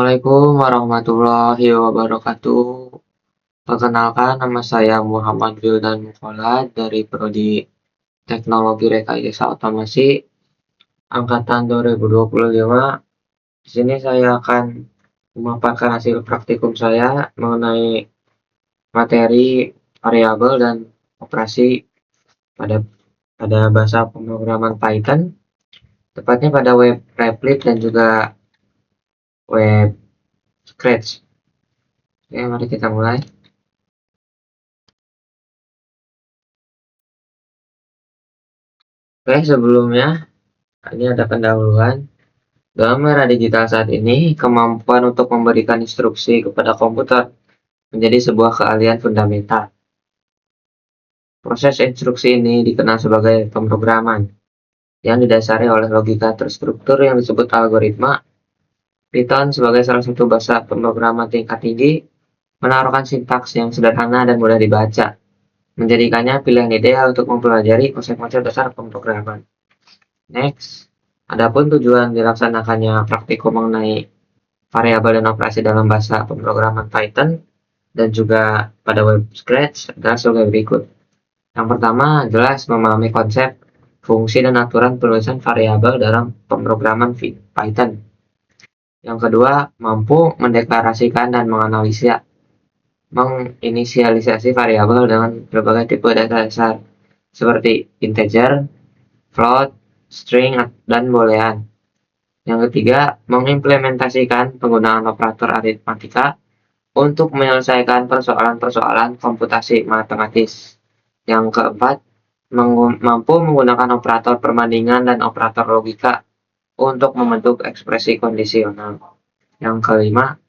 Assalamualaikum warahmatullahi wabarakatuh. Perkenalkan, nama saya Muhammad Wildan Mukholad dari Prodi Teknologi Rekayasa Otomasi Angkatan 2025. Di sini saya akan memaparkan hasil praktikum saya mengenai materi variabel dan operasi pada bahasa pemrograman Python, tepatnya pada web Replit dan juga web Scratch. Oke, mari kita mulai. Oke, sebelumnya ini ada pendahuluan. Dalam era digital saat ini, kemampuan untuk memberikan instruksi kepada komputer menjadi sebuah keahlian fundamental. Proses instruksi ini dikenal sebagai pemrograman, yang didasari oleh logika terstruktur yang disebut algoritma. Python sebagai salah satu bahasa pemrograman tingkat tinggi, menaruhkan sintaks yang sederhana dan mudah dibaca, menjadikannya pilihan ideal untuk mempelajari konsep-konsep dasar pemrograman. Next. Adapun tujuan dilaksanakannya praktikum mengenai variabel dan operasi dalam bahasa pemrograman Python dan juga pada web Scratch adalah sebagai berikut. Yang pertama, jelas memahami konsep, fungsi, dan aturan penulisan variabel dalam pemrograman Python. Yang kedua, mampu mendeklarasikan dan menginisialisasi variabel dengan berbagai tipe data dasar seperti integer, float, string, dan boolean. Yang ketiga, mengimplementasikan penggunaan operator aritmatika untuk menyelesaikan persoalan-persoalan komputasi matematis. Yang keempat, mampu menggunakan operator perbandingan dan operator logika untuk membentuk ekspresi kondisional. Yang kelima,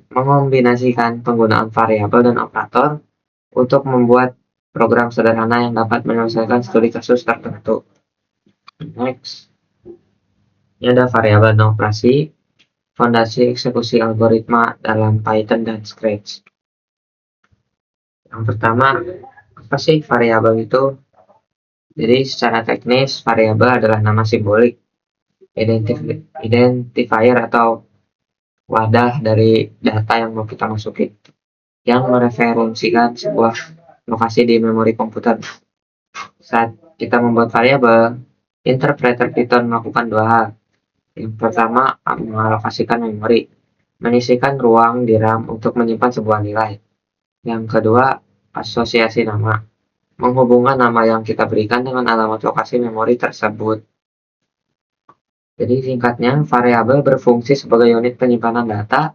mengombinasikan penggunaan variabel dan operator untuk membuat program sederhana yang dapat menyelesaikan studi kasus tertentu. Next. Ini ada variabel dan operasi, fondasi eksekusi algoritma dalam Python dan Scratch. Yang pertama, apa sih variabel itu? Jadi secara teknis, variabel adalah nama simbolik, identifier atau wadah dari data yang mau kita masukin, yang mereferensikan sebuah lokasi di memori komputer. Saat kita membuat variabel, interpreter Python melakukan dua hal. Yang pertama, mengalokasikan memori, menyisikan ruang di RAM untuk menyimpan sebuah nilai. Yang kedua, asosiasi nama, menghubungkan nama yang kita berikan dengan alamat lokasi memori tersebut. Jadi singkatnya, variabel berfungsi sebagai unit penyimpanan data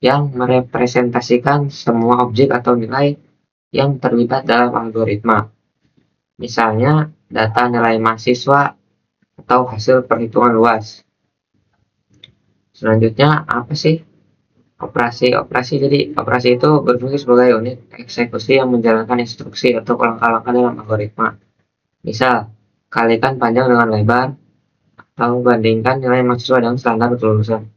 yang merepresentasikan semua objek atau nilai yang terlibat dalam algoritma. Misalnya, data nilai mahasiswa atau hasil perhitungan luas. Selanjutnya, apa sih operasi? Jadi operasi itu berfungsi sebagai unit eksekusi yang menjalankan instruksi atau langkah-langkah dalam algoritma. Misal, kalikan panjang dengan lebar, atau bandingkan nilai mahasiswa dengan standar kelulusan.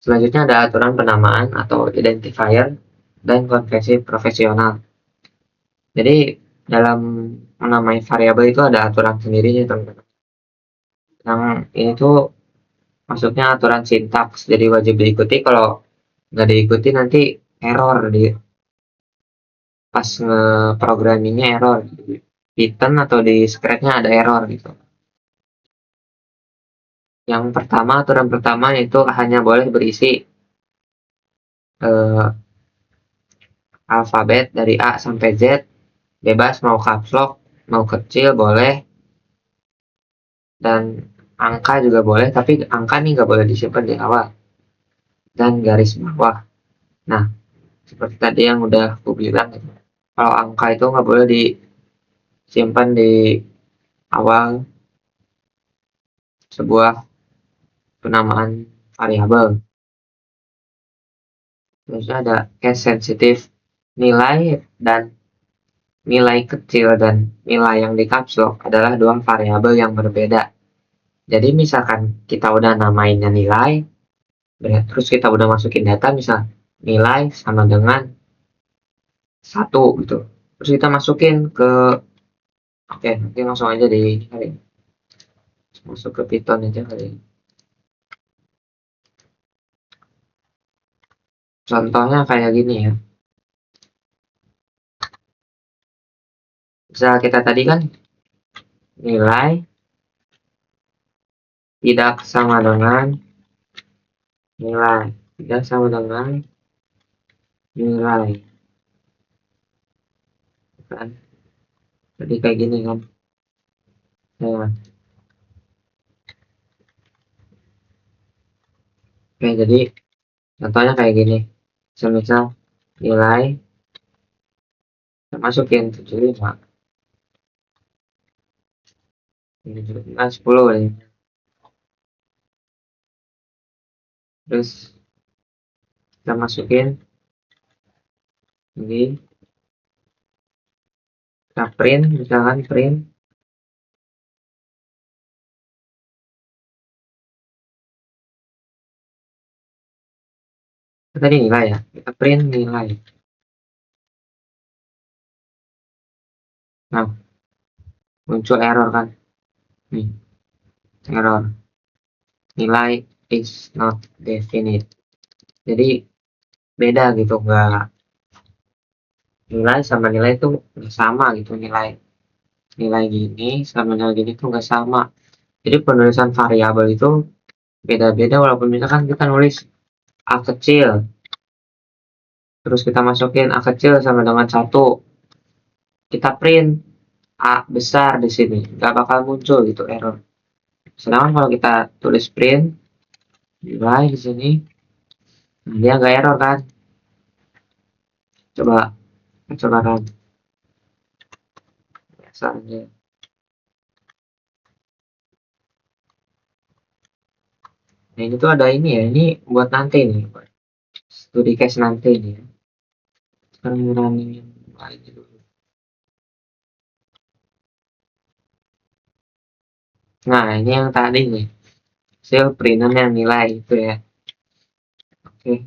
Selanjutnya ada aturan penamaan atau identifier dan konvensi profesional. Jadi dalam menamai variabel itu ada aturan sendiri ya teman-teman. Yang ini tuh maksudnya aturan sintaks, jadi wajib diikuti. Kalau nggak diikuti nanti error di pas nge-programmingnya error. Di Python atau di Scratch-nya ada error gitu. Yang pertama, aturan pertama itu hanya boleh berisi alfabet dari A sampai Z, bebas mau caps lock, mau kecil boleh, dan angka juga boleh, tapi angka nih nggak boleh disimpan di awal, dan garis bawah. Nah, seperti tadi yang udah aku bilang, kalau angka itu nggak boleh disimpan di awal sebuah penamaan variabel. Terus ada case sensitive, nilai kecil dan nilai yang di caps lock adalah dua variabel yang berbeda. Jadi misalkan kita udah namainnya nilai, terus kita udah masukin data, misal nilai sama dengan 1 gitu. Terus kita masukin ke, oke, nanti langsung aja di masuk ke Python aja kali. Contohnya kayak gini ya. Misal kita tadi kan nilai tidak sama dengan nilai. Tidak sama dengan nilai. Kan? Jadi kayak gini kan. Nah, oke, jadi contohnya kayak gini. Semisal nilai kita masukin 75. Ini 10 ya. Terus kita masukin ini, kita print, misalkan print tadi nilai ya, kita print nilai. Nah, muncul error kan, nih error, nilai is not definite. Jadi beda gitu, nggak, nilai sama nilai itu nggak sama gitu, nilai gini sama nilai gini tuh nggak sama. Jadi penulisan variabel itu beda-beda, walaupun misalkan kita nulis A kecil, terus kita masukin A kecil sama dengan 1, kita print A besar di sini, nggak bakal muncul gitu error. Sedangkan kalau kita tulis print nilai di sini, nah dia nggak error kan? Coba kan, biasa aja. Nah ini tuh ada ini ya, ini buat nanti nih, buat studi case nanti nih. Sekarang running yang lain dulu. Nah ini yang tadi nih, hasil printan yang nilai itu ya. Oke,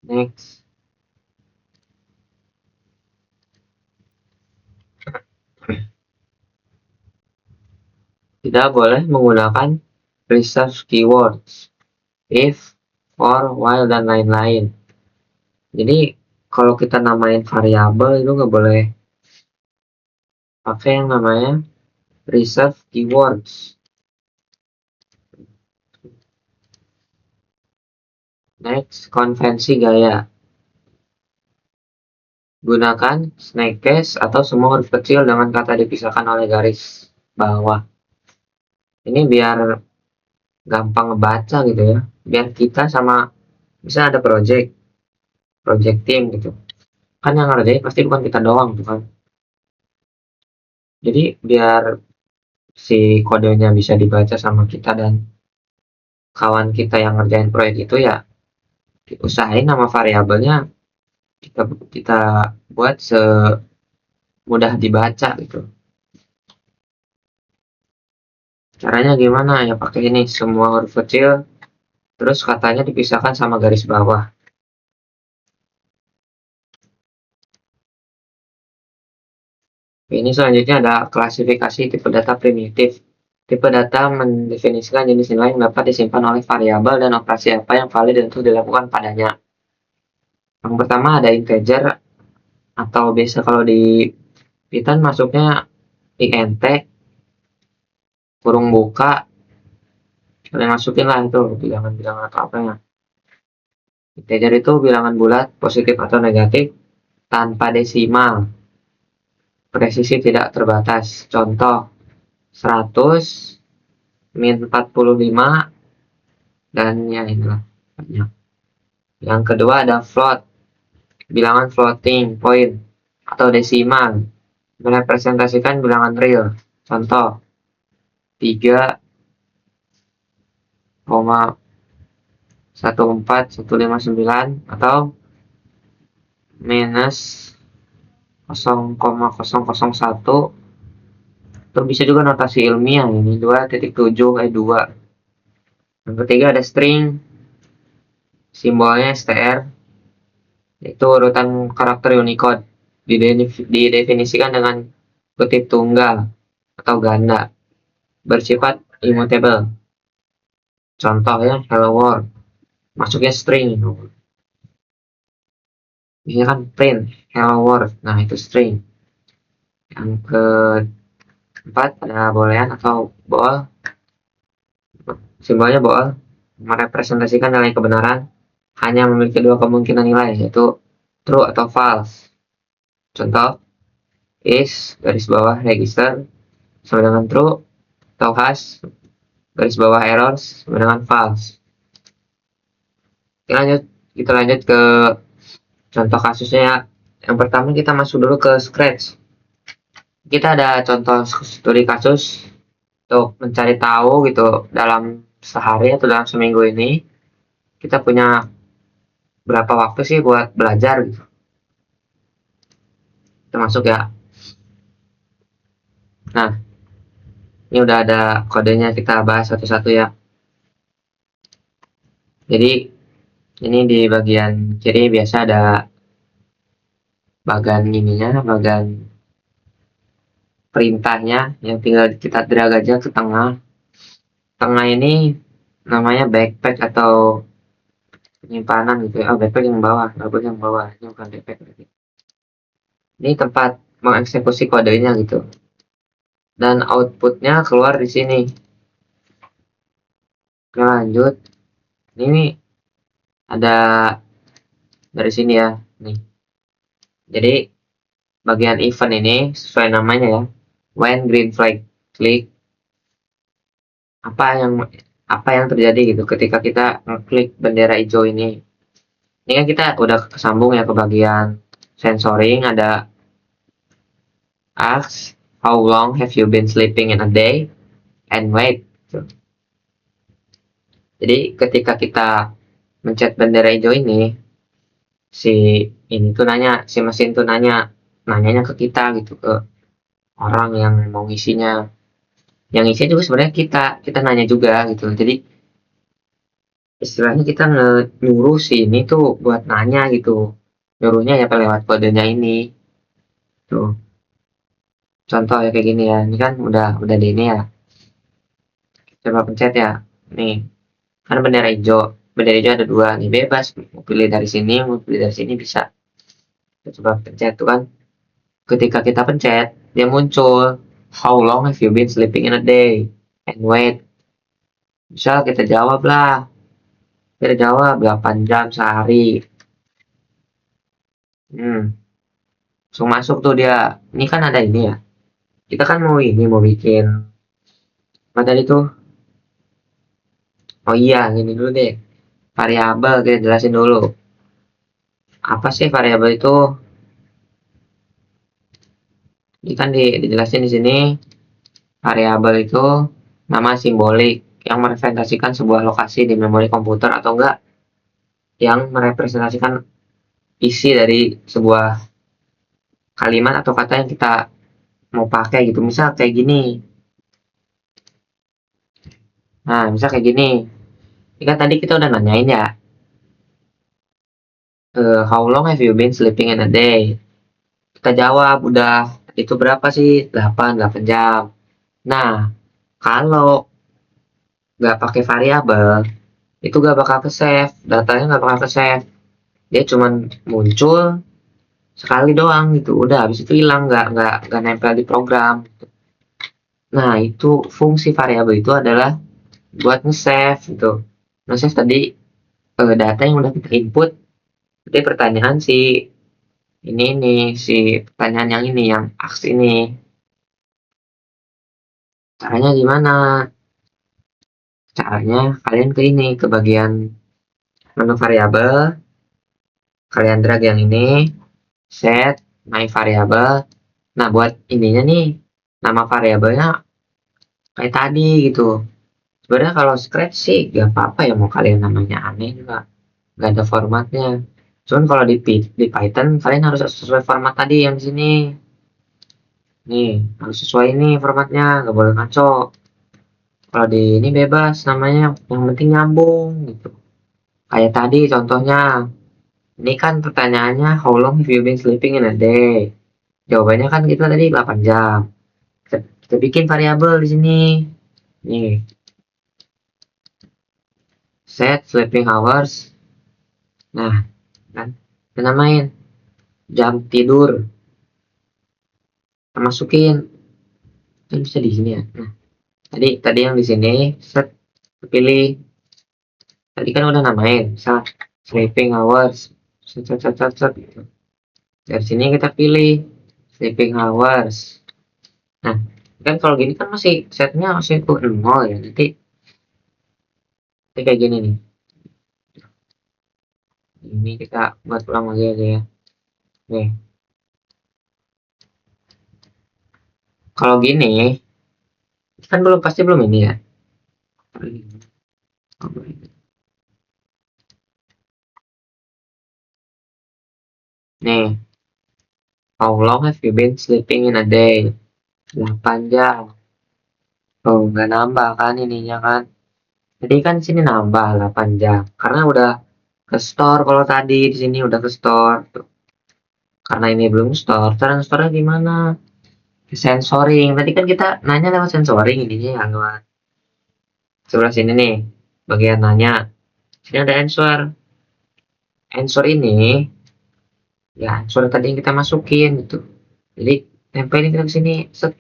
next. Tidak boleh menggunakan reserve keywords, if, for, while, dan lain-lain. Jadi kalau kita namain variabel itu nggak boleh pakai yang namanya reserve keywords. Next, konvensi gaya. Gunakan snake case atau semua huruf kecil dengan kata dipisahkan oleh garis bawah. Ini biar gampang ngebaca gitu ya. Biar kita sama, misalnya ada project team gitu. Kan yang ngerjain pasti bukan kita doang tuh kan. Jadi biar si kodenya bisa dibaca sama kita dan kawan kita yang ngerjain proyek itu ya, usahain nama variabelnya kita buat semudah dibaca gitu. Caranya gimana ya, pakai ini semua huruf kecil terus katanya dipisahkan sama garis bawah. Ini selanjutnya ada klasifikasi tipe data primitif. Tipe data mendefinisikan jenis nilai yang dapat disimpan oleh variabel dan operasi apa yang valid dan itu dilakukan padanya. Yang pertama ada integer, atau biasa kalau di Python masuknya int, kurung buka, kalian masukin lah itu bilangan-bilangan atau apa ya. Integer itu bilangan bulat, positif atau negatif, tanpa desimal, presisi tidak terbatas. Contoh 100, min 45, dan ya inilah banyak. Yang kedua ada float, bilangan floating point atau desimal, merepresentasikan bilangan real. Contoh 3,14159 atau minus 0,001, atau bisa juga notasi ilmiah ini 2.7 2. Yang ketiga ada string, simbolnya str, itu urutan karakter Unicode, didefinisikan dengan kutip tunggal atau ganda, bersifat immutable. Contohnya hello world, masuknya string. Biasanya kan print hello world. Nah, itu string. Yang keempat ada boolean atau bool. Simbolnya bool merepresentasikan nilai kebenaran hanya memiliki dua kemungkinan nilai, yaitu true atau false. Contoh, is garis bawah register sama dengan true, atau has garis bawah errors sama dengan false. Kita lanjut ke contoh kasusnya ya. Yang pertama kita masuk dulu ke Scratch. Kita ada contoh studi kasus untuk mencari tahu gitu dalam sehari atau dalam seminggu ini kita punya berapa waktu sih buat belajar gitu. Termasuk ya. Nah, ini udah ada kodenya, kita bahas satu-satu ya. Jadi ini di bagian kiri biasa ada bagian ininya, bagian perintahnya yang tinggal kita drag aja ke tengah. Tengah ini namanya backpack atau penyimpanan gitu ya. Oh, backpack yang bawah, bagus yang bawah. Ini bukan backpack berarti. Ini tempat mengeksekusi kodenya gitu. Dan outputnya keluar di sini. Oke, lanjut. Ini ada dari sini ya. Nih. Jadi bagian event ini sesuai namanya ya. When green flag click, apa yang terjadi gitu ketika kita ngeklik bendera hijau ini. Ini kan kita udah kesambung ya ke bagian sensoring, ada ask how long have you been sleeping in a day and wait. Jadi ketika kita mencet bendera hijau ini, si mesin tuh nanyanya ke kita gitu, ke orang yang mau ngisinya. Yang ngisi juga sebenarnya kita nanya juga gitu. Jadi istilahnya kita nyuruh si ini tuh buat nanya gitu. Nyuruhnya ya lewat kodenya ini. Tuh. Contoh ya kayak gini ya. Ini kan udah di ini ya. Coba pencet ya. Nih. Kan bendera hijau. Bendera hijau ada dua nih, bebas. Mau pilih dari sini, mau pilih dari sini bisa. Kita coba pencet tuh kan. Ketika kita pencet, dia muncul. How long have you been sleeping in a day? And wait. Misal kita jawab lah. Kita jawab 8 jam sehari. Langsung masuk tuh dia. Ini kan ada ini ya. Kita kan mau bikin apa tadi tuh? Oh iya, gini dulu deh. Variabel kita jelasin dulu. Apa sih variabel itu? Ini kan dijelasin di sini. Variabel itu nama simbolik yang merepresentasikan sebuah lokasi di memori komputer atau enggak yang merepresentasikan isi dari sebuah kalimat atau kata yang kita mau pakai gitu. Misal kayak gini. Nah, misal kayak gini. Ini kan tadi kita udah nanyain ya. How long have you been sleeping in a day? Kita jawab udah, itu berapa sih? 8 jam. Nah, kalau nggak pakai variabel, itu nggak bakal ke save, datanya nggak bakal ke save. Dia cuman muncul sekali doang gitu, udah habis itu hilang, nggak nempel di program. Nah, itu fungsi variabel itu adalah buat nge-save gitu. Nge-save tadi data yang udah kita input. Jadi pertanyaan si pertanyaan yang ini, yang ask ini. Caranya gimana? Caranya kalian ke bagian menu variabel, kalian drag yang ini, set my variable. Nah, buat ininya nih, nama variabelnya kayak tadi gitu. Sebenarnya kalau Scratch sih gak apa-apa ya, mau kalian namanya aneh juga, gak ada formatnya. Cuman kalau di Python kalian harus sesuai format tadi yang di sini. Nih, harus sesuai ini formatnya, gak boleh ngaco. Kalau di ini bebas namanya, yang penting nyambung gitu. Kayak tadi contohnya, ini kan pertanyaannya how long have you been sleeping in a day? Jawabannya kan kita tadi 8 jam. Kita bikin variabel di sini. Nih. Set sleeping hours. Nah, kan kita namain jam tidur, kita masukin. Kan bisa di sini ya. Nah, tadi yang di sini set pilih. Tadi kan udah namain, misal sleeping hours. Set, set, set, set, set, gitu. Dari sini kita pilih sleeping hours. Nah, kan kalau gini kan masih setnya masih ke 0 ya. Nanti kayak gini nih. Ini kita buat ulang lagi aja ya. Nih. Kalau gini kan pasti belum ini ya. Nih, how long have you been sleeping in a day? 8 jam. Oh, nggak nambah kan ininya kan. Jadi kan sini nambah 8 jam. Karena udah ke store kalau tadi di sini udah ke store. Tuh. Karena ini belum store, cara store gimana? Sensoring. Tadi kan kita nanya lewat sensoring ininya ya lewat sebelah sini nih. Bagian nanya. Sini ada answer. Answer ini ya answer tadi yang kita masukin gitu. Jadi tempelin kita ke sini. Set.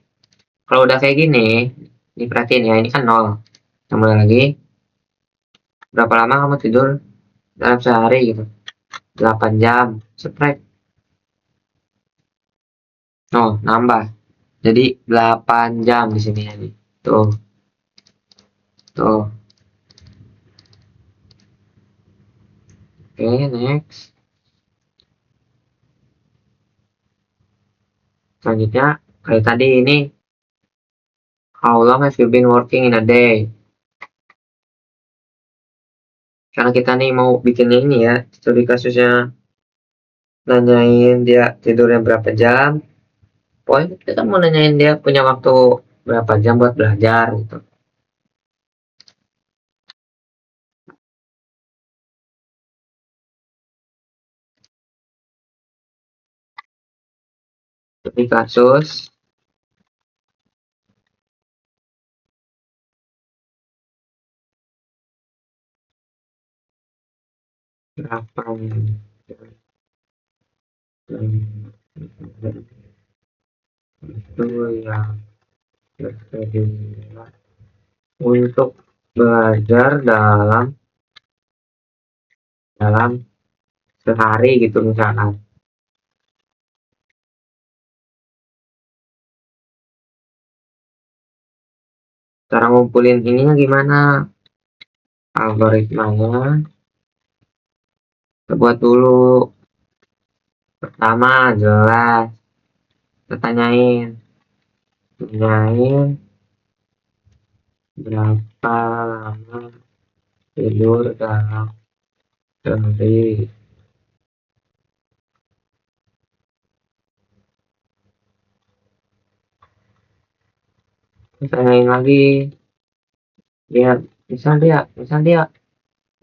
Kalau udah kayak gini, diperhatiin ya ini kan 0. Kita mulai lagi. Berapa lama kamu tidur dalam sehari gitu? 8 jam. Subtract. Oh, nambah. Jadi 8 jam di sini ya. Tuh. Tuh. Oke, next. Selanjutnya, kayak tadi ini, how long have you been working in a day? Karena kita nih mau bikin ini ya, studi kasusnya nanyain dia tidurnya berapa jam. Poin kita mau nanyain dia punya waktu berapa jam buat belajar gitu. Studi kasus berapa itu yang bersedia untuk belajar dalam sehari gitu misalkan. Cara ngumpulin ininya gimana? Algoritmanya kita buat dulu. Pertama jelas kita tanyain berapa lama tidur dalam sehari. Tanyain lagi dia misal dia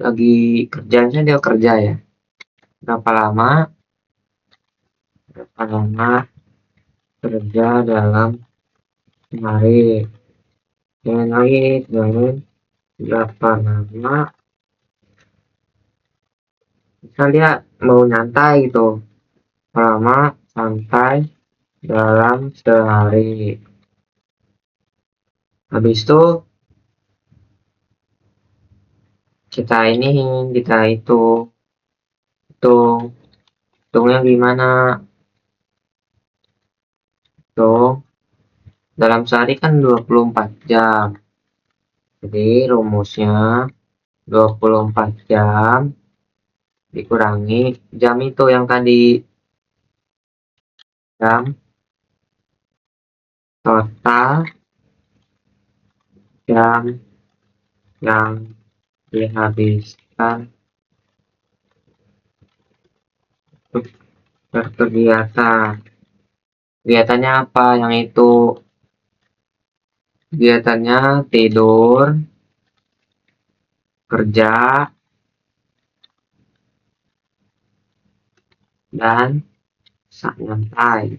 lagi kerjanya dia kerja ya, berapa lama kerja dalam sehari. Jangan lagi berapa lama misal dia mau nyantai gitu, lama santai dalam sehari. Habis itu kita hitungnya gimana? Hitung dalam sehari kan 24 jam. Jadi rumusnya 24 jam dikurangi jam itu yang tadi, jam total jam yang dihabiskan untuk berkegiatan. Kegiatannya apa? Yang itu kegiatannya tidur, kerja, dan santai.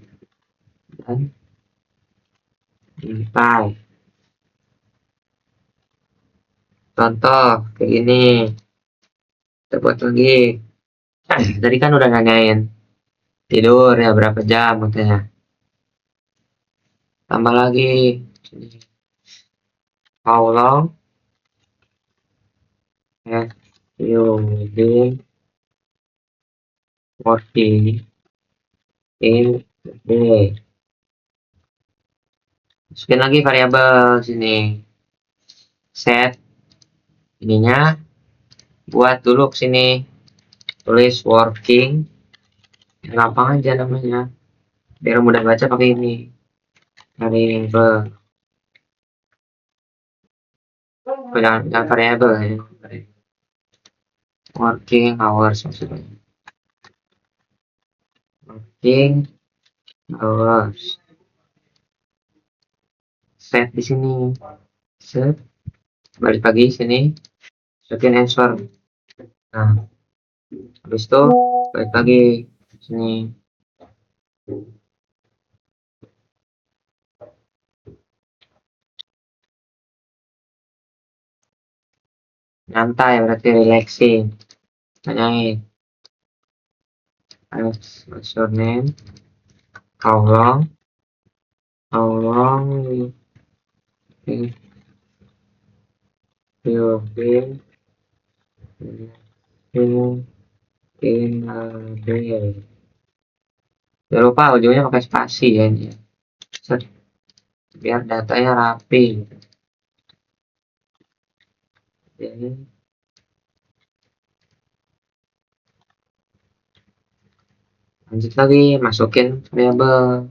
Contoh kayak ini. Kita buat lagi. Tadi kan udah nanyain tidur ya berapa jam katanya. Tambah lagi how long have you been working in a day. Masukin lagi variabel sini, set ininya, buat dulu sini tulis working, gampang aja namanya biar mudah baca pakai ini variabel, jangan variabel ya, working hours maksudnya, working hours, set di sini, set balik lagi sini, masukin answer. Nah habis itu balik lagi sini, nyantai berarti relaxing, tanyain what's your name, how long you've been in a day. Jangan lupa ujungnya pakai spasi ya ini ya. Biar datanya rapi. Jadi lanjut lagi, masukin variabel,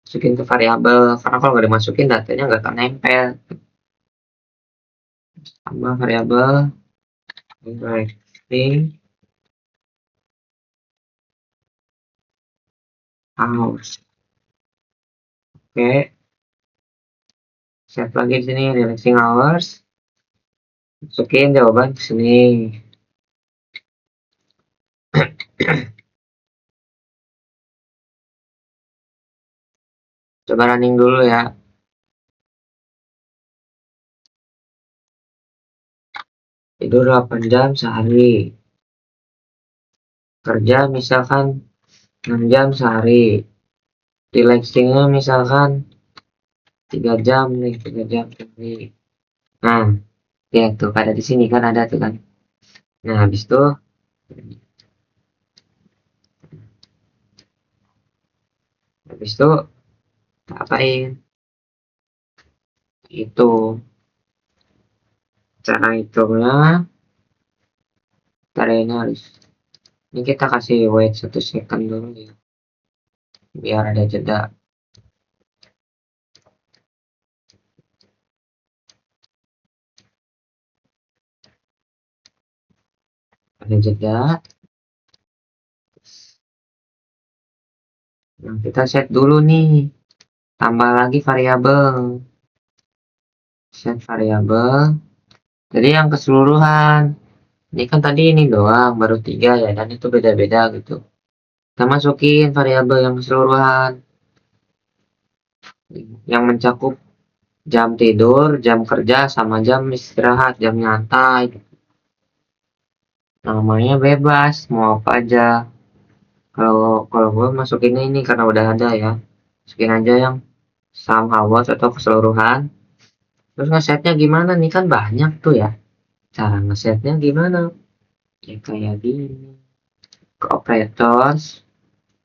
masukin ke variabel, karena kalau nggak dimasukin datanya nggak akan nempel. Tambah variabel interesting hours. Oke, set lagi di sini relaxing hours, masukin jawaban ke sini. Coba running dulu ya. Tidur 8 jam sehari, kerja misalkan 6 jam sehari, relaxingnya misalkan 3 jam nih, 3 jam sehari. Nah ya tuh ada di sini kan, ada tuh kan. Nah habis itu apain itu cara hitungnya. Caranya harus ini kita kasih wait 1 second dulu ya biar ada jeda. Ada jeda. Nah kita set dulu nih, tambah lagi variabel, set variabel. Jadi yang keseluruhan ini kan tadi ini doang baru 3 ya, dan itu beda-beda gitu. Kita masukin variabel yang keseluruhan yang mencakup jam tidur, jam kerja, sama jam istirahat, jam nyantai. Namanya bebas, mau apa aja. Kalau gue masukin ini karena udah ada ya, masukin aja yang some hours atau keseluruhan. Terus ngesetnya gimana nih, kan banyak tuh ya. Cara ngesetnya gimana? Ya kayak gini. Ke operators,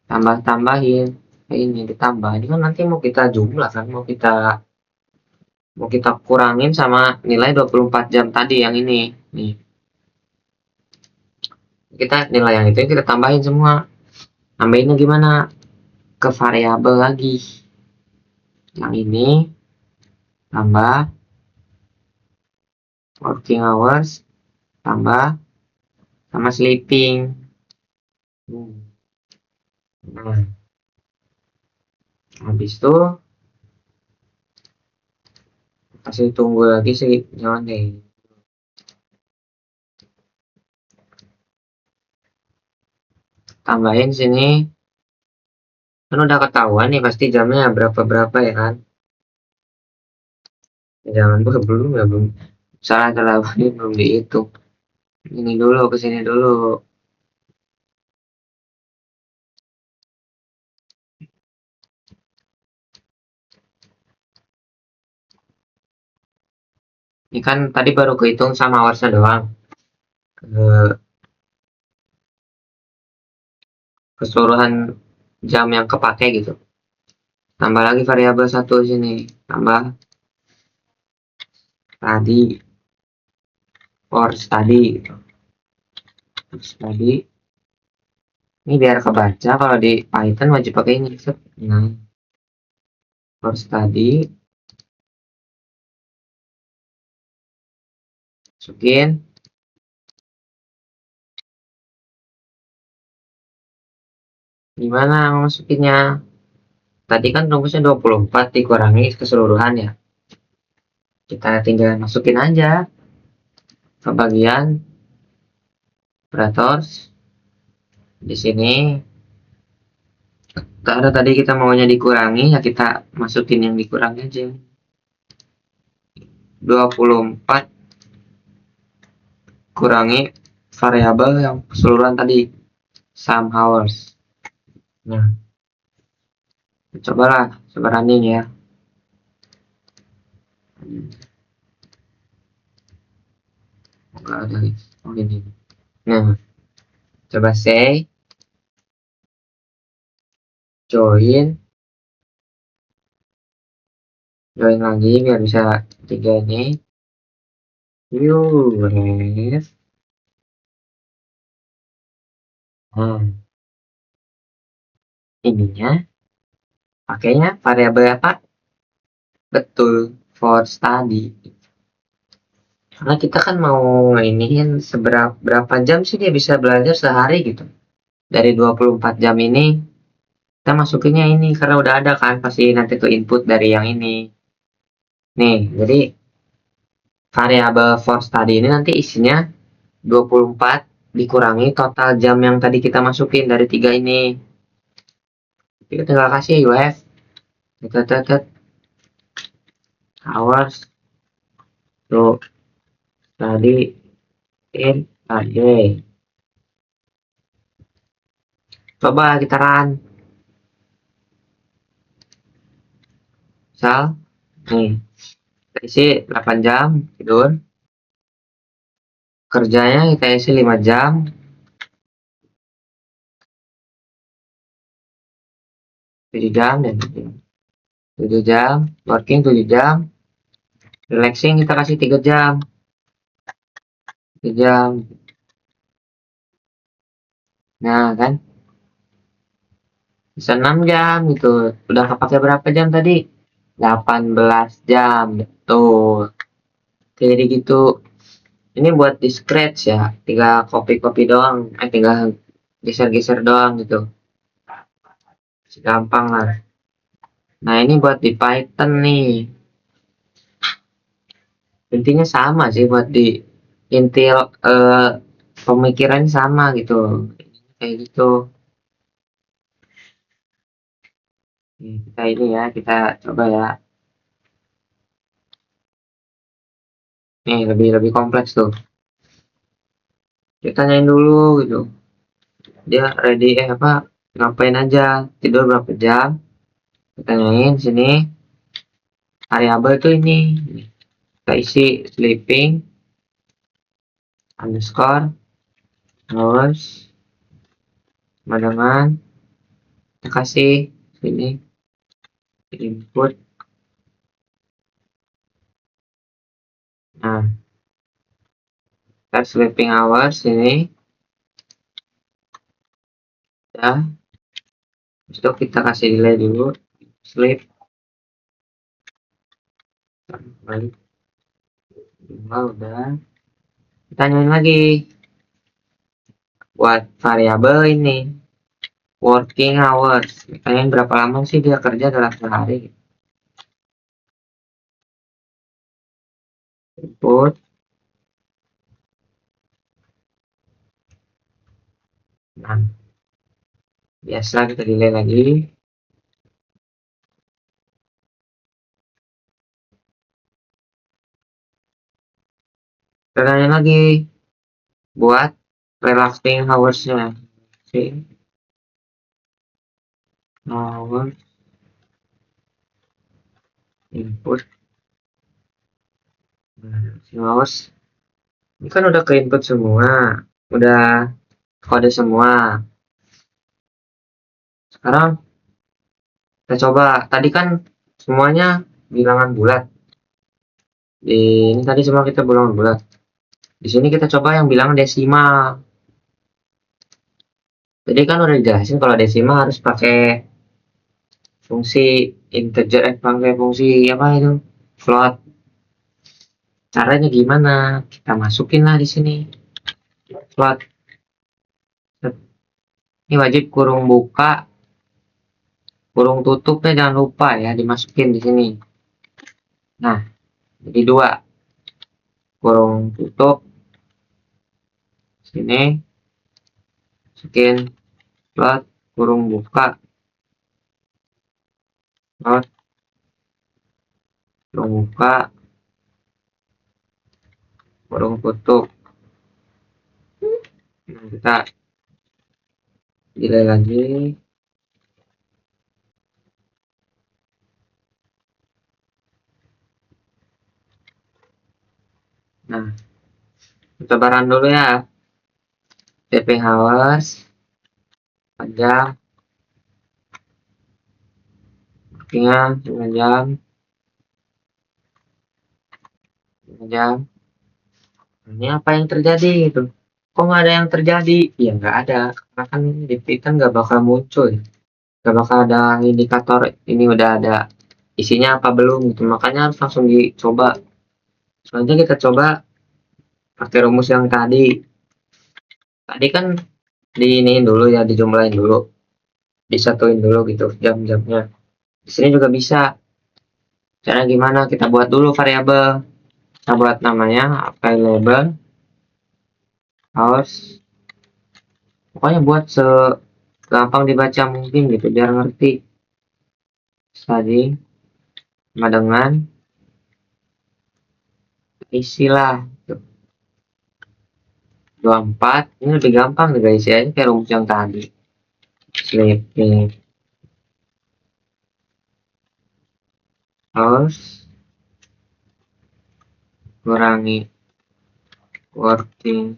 tambah-tambahin. Ini ditambah. Ini kan nanti mau kita jumlah kan, mau kita kurangin sama nilai 24 jam tadi yang ini. Nih. Kita nilai yang itu kita tambahin semua. Nambahinnya gimana? Ke variabel lagi. Yang ini tambah working hours tambah sama sleeping. Nah, habis itu kasih tunggu lagi sih, jangan deh. Tambahin sini, kan udah ketahuan nih pasti jamnya berapa ya kan. Jangan belum ya, belum salah ini belum dihitung. Ini dulu, kesini dulu. Ini kan tadi baru kehitung sama hoursnya doang. Keseluruhan jam yang kepake gitu. Tambah lagi variabel satu sini. Tambah tadi hours tadi gitu. Hours tadi. Ini biar kebaca, kalau di Python wajib pakai ini. Nah, hours tadi masukin. Gimana masukinnya? Tadi kan rumusnya 24 dikurangi keseluruhan ya. Kita tinggal masukin aja ke bagian operators. Di sini karena tadi kita maunya dikurangi, ya kita masukin yang dikurangi aja. 24 kurangi variabel yang keseluruhan tadi, sum hours. Nah, cobalah running ya. Enggak ada nih. Oh, ini. Nah, coba say join lagi biar bisa 3 ini. Ref. Nah, ininya pakainya variabel apa? Betul, for study. Karena kita kan mau iniin berapa jam sih dia bisa belajar sehari gitu. Dari 24 jam ini kita masukinnya ini karena udah ada kan pasti nanti ke input dari yang ini. Nih, jadi variabel for study ini nanti isinya 24 dikurangi total jam yang tadi kita masukin dari 3 ini. Kita tinggal kasih UF hours to study in a day. Coba kita run. Misal nih kita isi 8 jam tidur, kerjanya kita isi 5 jam, 7 jam dan 7 jam, working 7 jam, relaxing kita kasih 3 jam, 3 jam. Nah kan bisa 6 jam gitu. Udah kepake berapa jam tadi? 18 jam, betul. Oke, jadi gitu. Ini buat di scratch ya, tinggal copy doang, tinggal geser-geser doang gitu. Gampang lah. Nah, ini buat di Python nih. Intinya sama sih buat di inti pemikiran sama gitu. Kayak gitu. Kita ini ya, kita coba ya. Nih, lebih kompleks tuh. Kita tanyain dulu gitu. Dia ready apa? Ngapain aja? Tidur berapa jam? Kita tanyain sini. Variabel tuh ini. Kita isi sleeping underscore hours sama dengan kita kasih sini input. Nah, kita sleeping hours ini ya. Itu kita kasih delay dulu sleep balik. Udah tanyain lagi buat variabel ini working hours, tanyain berapa lama sih dia kerja dalam sehari. Input. Nah, biasa kita delay lagi. Kita tanya lagi buat relaxing hours-nya. Hours input Nah, si mouse ini kan udah ke input semua, udah kode semua. Sekarang kita coba, tadi kan semuanya bilangan bulat. Ini tadi semua kita bilangan bulat. Di sini kita coba yang bilangan desimal. Jadi kan udah dijelasin kalau desimal harus pakai fungsi integer, pakai fungsi apa itu? Float. Caranya gimana? Kita masukin lah di sini. Float. Ini wajib kurung buka, kurung tutupnya jangan lupa ya dimasukin di sini. Nah, jadi dua. Kurung tutup sini, masukin float, kurung buka, float, kurung buka, kurung tutup. Nah, kita delay lagi. Nah, kita baran dulu ya. TP hours panjang, artinya 9 jam, 5 jam. Ini apa yang terjadi gitu? Kok nggak ada yang terjadi? Ya nggak ada, karena kan ini di kan nggak bakal muncul ya. Nggak bakal ada indikator ini udah ada isinya apa belum gitu. Makanya harus langsung dicoba. Selanjutnya kita coba pakai rumus yang tadi. Tadi kan diiniin dulu ya, dijumlahin dulu, disatuin dulu gitu jam-jamnya. Di sini juga bisa. Cara gimana? Kita buat dulu variabel. Kita buat namanya available hours. Pokoknya buat segampang dibaca mungkin gitu, biar ngerti. Tadi sama dengan isilah 24. Ini lebih gampang nih guys ya, ini kayak rumus yang tadi. Sleeping hours kurangi working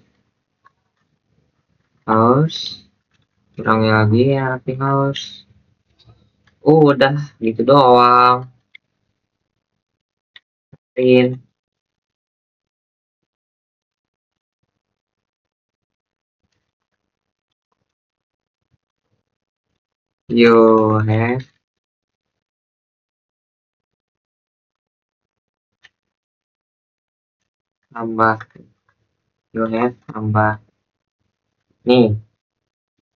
hours, kurangi lagi ya working hours. Udah gitu doang. Print. You have tambah, you have tambah. Nih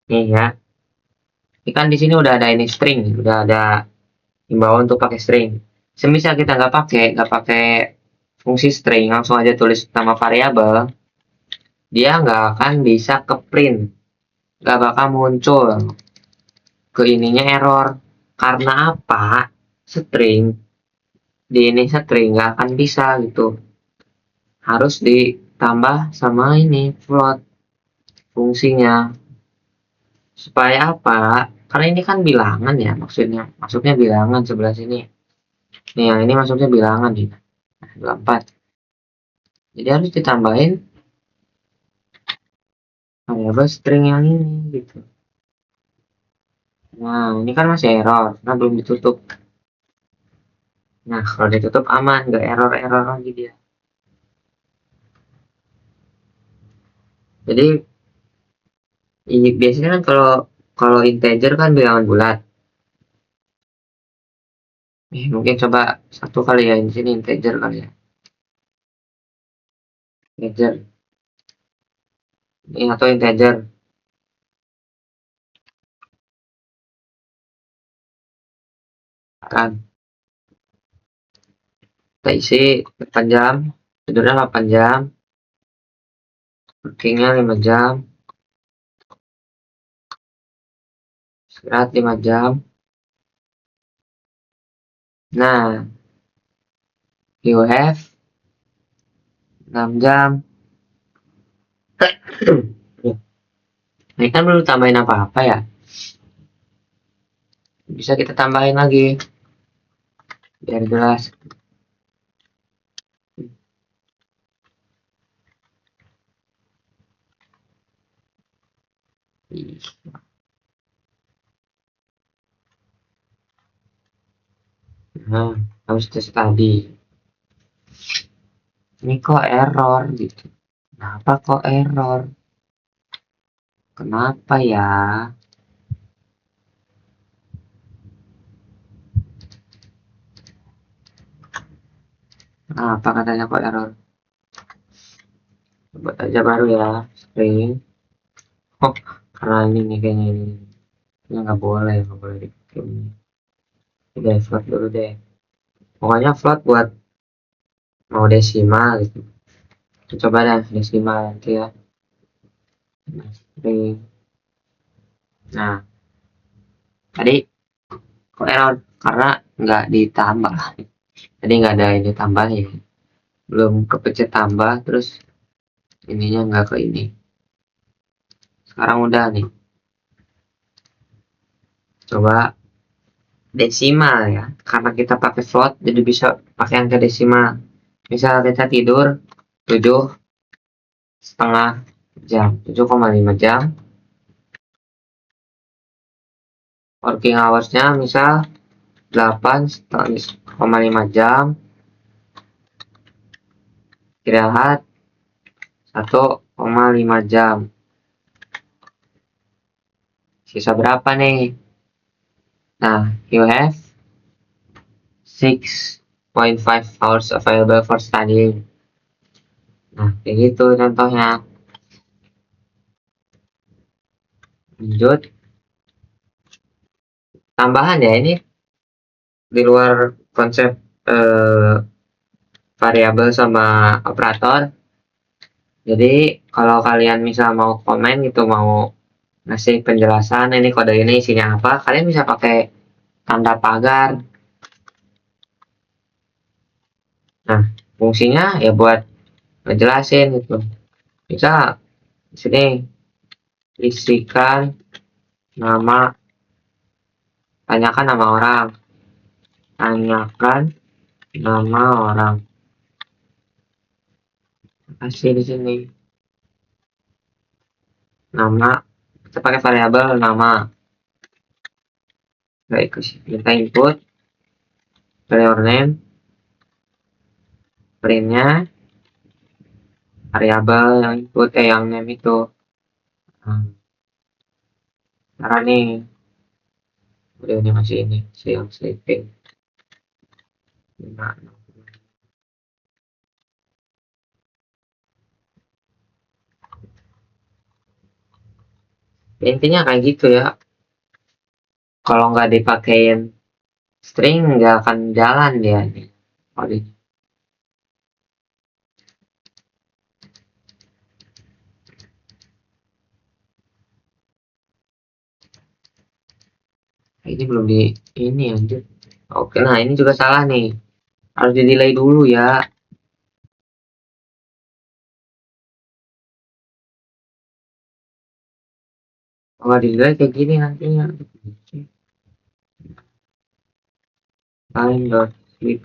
ya. Ini kan di sini udah ada ini string, udah ada himbauan untuk pakai string. Semisal kita nggak pakai fungsi string, langsung aja tulis nama variabel, dia nggak akan bisa ke print, nggak bakal muncul ke ininya error. Karena apa? String di ini string nggak akan bisa gitu, harus ditambah sama ini float fungsinya. Supaya apa? Karena ini kan bilangan ya, maksudnya bilangan sebelah sini. Nih yang ini maksudnya bilangan nih, 24. Jadi harus ditambahin variabel string yang ini gitu. Nah, ini kan masih error karena belum ditutup. Nah, kalau ditutup aman, nggak error lagi dia. Jadi ini biasanya kan kalau kalau integer kan bilangan bulat. Mungkin coba satu kali ya, di sini integer kali ya. Integer. Ini atau integer. Kan kita isi 8 jam, tidurnya 8 jam, workingnya 5 jam, istirahat 5 jam. Nah, you have 6 jam. Ini kan belum tambahin apa-apa ya. Bisa kita tambahin lagi biar jelas. Nah, harus tes tadi. Ini kok error gitu. Kenapa kok error? Kenapa ya? Kenapa katanya kok error? Buat aja baru ya, string. Oh, karena ini nih kayaknya ini. Ini nggak boleh dipakai ini. Udah float dulu deh. Pokoknya float buat mau desimal gitu. Coba deh desimal nanti ya. String. Nah, tadi kok error karena nggak ditambah. Jadi nggak ada ini tambah ya. Belum kepencet tambah, terus ininya nggak ke ini. Sekarang udah nih. Coba desimal ya, karena kita pakai float jadi bisa pakai angka desimal. Misal kita tidur 7,5 jam, 7,5 jam. Working hours-nya misal 8,5 jam. Istirahat 1,5 jam. Sisa berapa nih? Nah, you have 6.5 hours available for studying. Nah, kayak gitu contohnya. Lanjut. Tambahan ya, ini di luar konsep variabel sama operator. Jadi kalau kalian misal mau komen gitu, mau ngasih penjelasan ini kode ini isinya apa, kalian bisa pakai tanda pagar. Nah, fungsinya ya buat ngejelasin gitu. Bisa di sini isikan nama, tanyakan nama orang, tanyakan nama orang. Kasih di sini nama, kita pakai variabel nama. Baik, kita input player name, printnya variabel yang input yang name itu. Cara nih udah ini masih ini yang sleeping. Nah, intinya kayak gitu ya. Kalau nggak dipakein string nggak akan jalan dia nih. Ini belum di ini anjir. Oke, nah ini juga salah nih. Harus di delay dulu ya. Kalau di delay kayak gini nantinya. Time.sleep.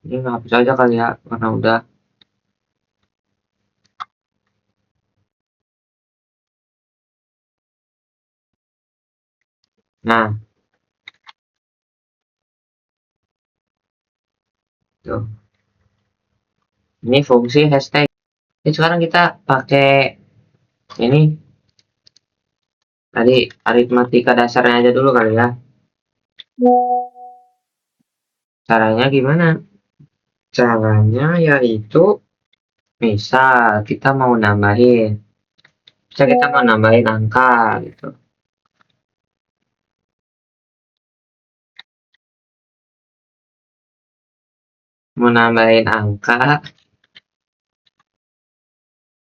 Ini nggak hapus aja kali ya, karena udah. Nah, tuh. Ini fungsi hashtag. Ini sekarang kita pakai ini tadi aritmatika dasarnya aja dulu kali ya. Caranya gimana? Caranya yaitu misal kita mau nambahin. Misal kita mau nambahin angka gitu. Mau nambahin angka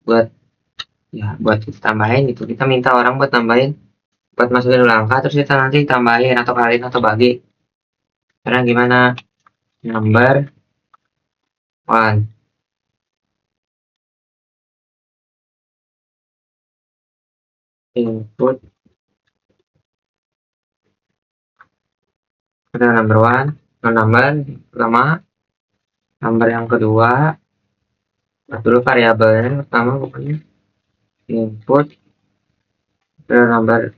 buat kita tambahin gitu. Kita minta orang buat nambahin, buat masukin dulu angka, terus kita nanti tambahin atau kaliin atau bagi. Karena gimana? Number one. Input ada number one, number pertama, number yang kedua. Buat dulu variabelnya pertama pokoknya input real number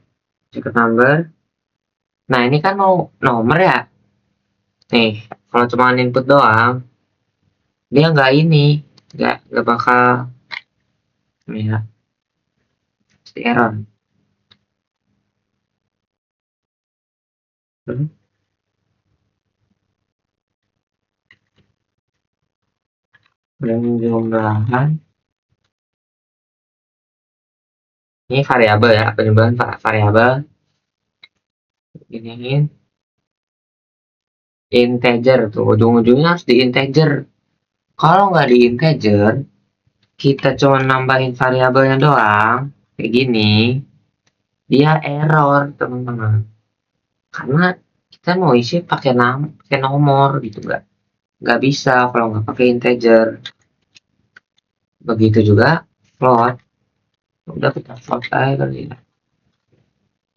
secret number. Nah ini kan mau nomor ya. Nih kalau cuma input doang dia nggak ini, nggak bakal ini ya, pasti error. Penjumlahan ini variabel ya, penjumlahan variabel ini integer tuh, ujung-ujungnya harus di integer. Kalau nggak di integer, kita cuma nambahin variabelnya doang kayak gini, dia error teman-teman, karena kita mau isi pakai nomor gitu, nggak bisa kalau nggak pakai integer. Begitu juga float, udah kita float aja kali ya.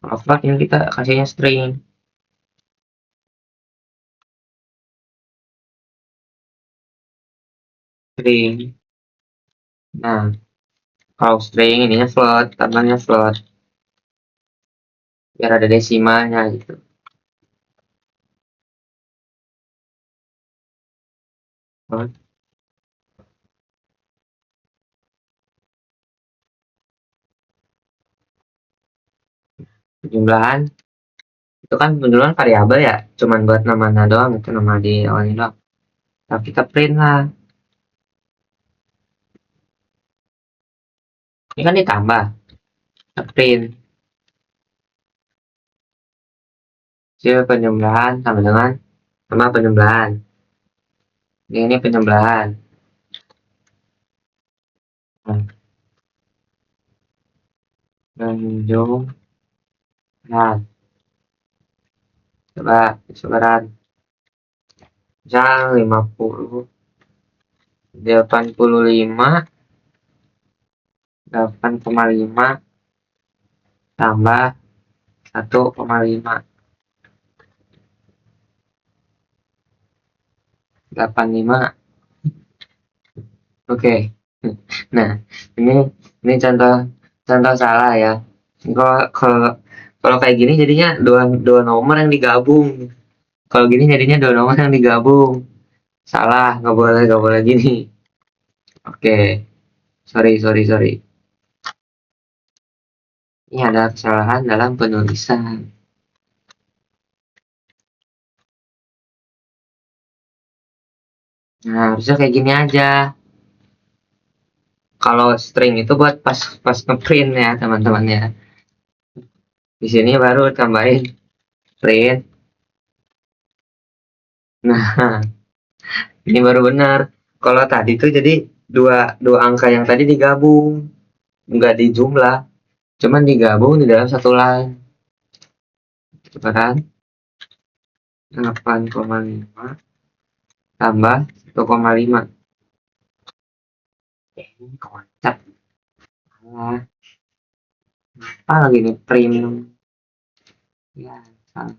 Kalau float ini kita kasihnya string. Nah kalau string ininya float, tambahnya float biar ada desimalnya gitu. Penjumlahan itu kan penjumlahan variabel ya, cuman buat namanya doang, itu nama di awalnya doang. Nah kita print lah, ini kan ditambah, kita print hasil penjumlahan sama dengan nama penjumlahan. Ini penjumlahan. Penjumlahan. Coba sebaran. Misal 50, 85, 8,5 tambah 1,5, 85. Oke. Nah, ini contoh salah ya. Kalau kalau kayak gini jadinya dua nomor yang digabung. Kalau gini jadinya dua nomor yang digabung. Salah, nggak boleh gini. Oke. Sorry. Ini ada kesalahan dalam penulisan. Nah, harusnya kayak gini aja. Kalau string itu buat pas ngeprint ya, teman-teman ya. Di sini baru tambahin print. Nah, ini baru benar. Kalau tadi tuh jadi dua angka yang tadi digabung, nggak dijumlah, cuman digabung di dalam satu line. Coba kan? 8,5 tambah 1,5. Ini kocak. Apa lagi nih premium? Ya, salah.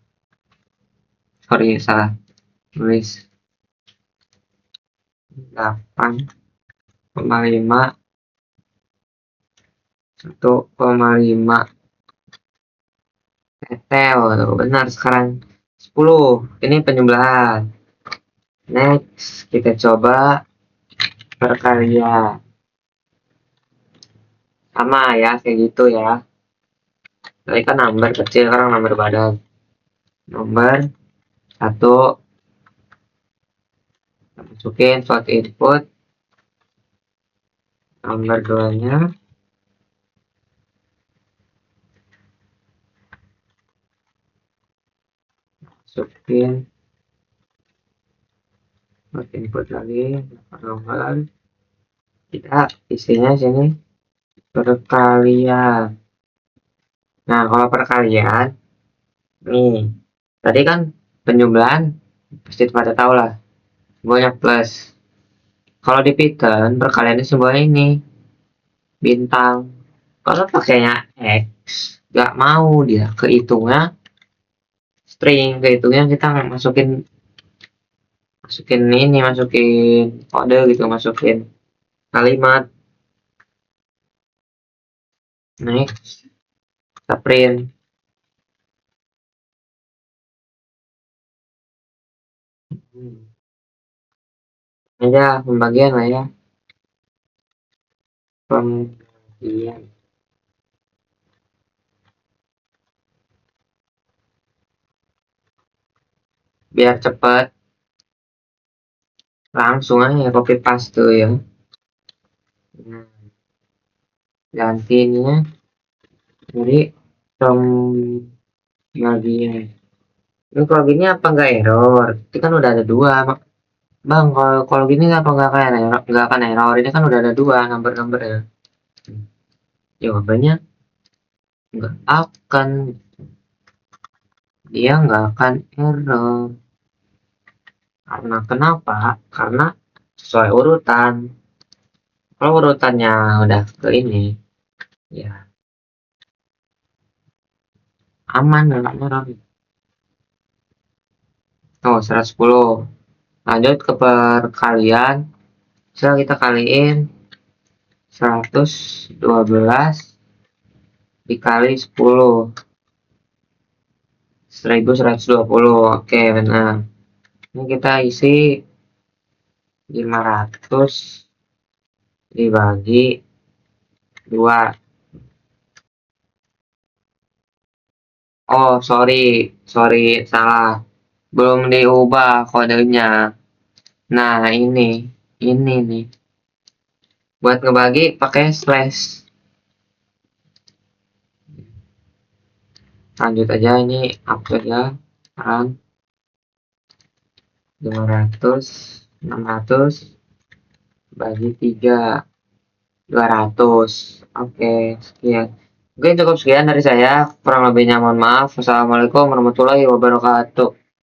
Sorry, salah. Tulis 8,5 1,5 tetel. Benar sekarang 10. Ini penjumlahan. Next, kita coba perkalian. Sama ya, kayak gitu ya. Tadi kan number kecil, sekarang number badan. Nomor 1, masukin suatu input. Nomor 2-nya. Masukin suatu input lagi. Nomor. Kita isinya sini perkalian. Nah, kalau perkalian, nih, tadi kan penjumlahan pasti pada tahu lah, banyak plus. Kalau di Python perkaliannya semuanya ini bintang. Kalau pakainya X, nggak mau dia kehitungnya string, kehitungnya kita masukin kode gitu, masukin kalimat. Next, kita print. Aja pembagian lah ya. Pembagian. Biar cepat. Langsung aja copy paste ya. Nah, gantinya dari pembagian. Ini kalau gini apa enggak error? Ini kan udah ada dua, Bang. Kalau gini apa enggak kayak error? Enggak akan error. Ini kan udah ada dua number ya. Jawabannya enggak akan. Dia enggak akan error. Karena kenapa? Karena sesuai urutan. Kalau urutannya udah ke ini, ya aman, enggak error. Oh, 110. Lanjut ke perkalian. Setelah kita kaliin 112 dikali 10. 1120. Oke, benar. Ini kita isi 500 dibagi 2. Oh, sorry, salah. Belum diubah kodenya. Nah, ini nih. Buat ngebagi pakai slash. Lanjut aja, ini upload ya. Sekarang 500, 600 bagi 3, 200. Oke, sekian. Mungkin cukup sekian dari saya. Kurang lebihnya mohon maaf. Wassalamualaikum warahmatullahi wabarakatuh.